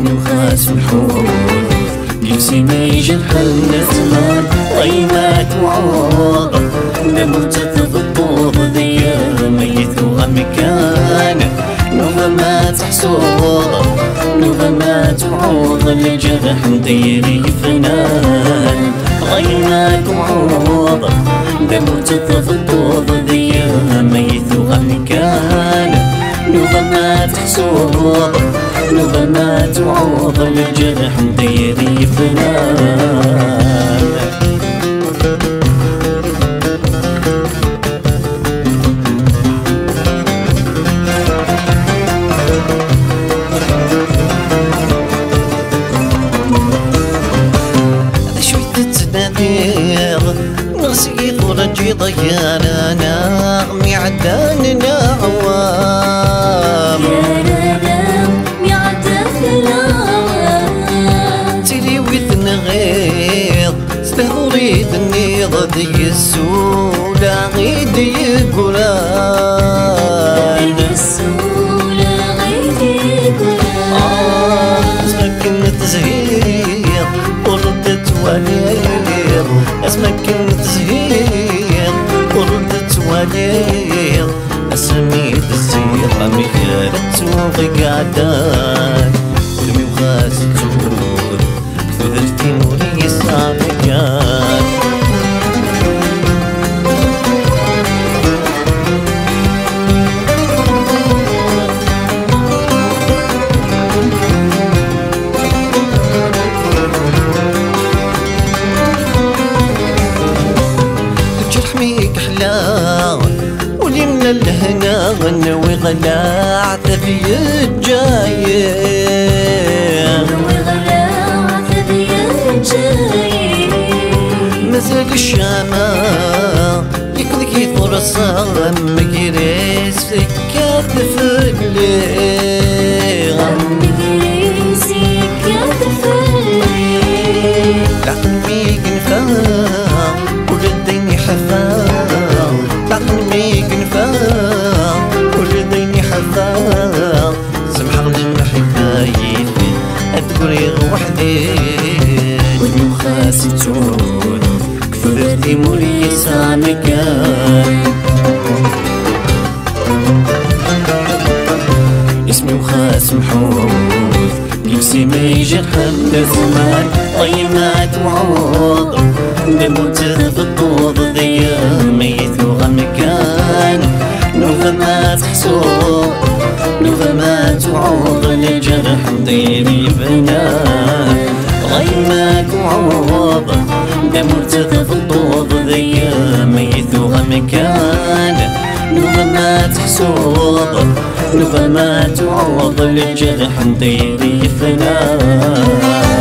اسمي وخاس الحوت جنسي ما يجرح النسمان غيمات وعوض دمرت تضبوط ذي ميت وغمكان نظمات حسوط نظمات وعوض الجرح مديري فنان غيمات وعوض دمرت تضبوط ذي ميت وغمكان نظمات حسوط نظمات وعوض الجرح مديري فنان نغسي ورجي ضيانا نغمي عداننا عوام نغمي عداننا عوام تيلي ويث نغيض ستهوري النيض ذي السولة غيدي قران ذي السولة غيدي قران اسمك تزهير وردت وليل اسمك تزهير وردت وليل اسمي تزهير ميرت وغقعدان ارمي وخاس الجود كثرتي موري صامكان ولي من الهنا نوي غلعت في الجايين نوي غلعت في الجايين مازال الشامة يكذكي فرصة مقريس فكات فقلي مقريس فكات فقلي لعقمي قنفا ولديني حفا لعقمي قنفا ولديني حفا سمح لنا حكايتي أتقريغ وحدي ودني وخاسي تود كثرتي مولي سامكان اسمي وخاس محوط نفسي ما يجرح الزمان غيمات وعوض دموت في الطوض ذي ميت وغمكان نظمات حسوط نظمات وعوض الجرح مديري فنان غيمات وعوض دموت في الطوض ذي ميت وغمكان نظمات حسوط نظمات وعوض الجرح مديري فنان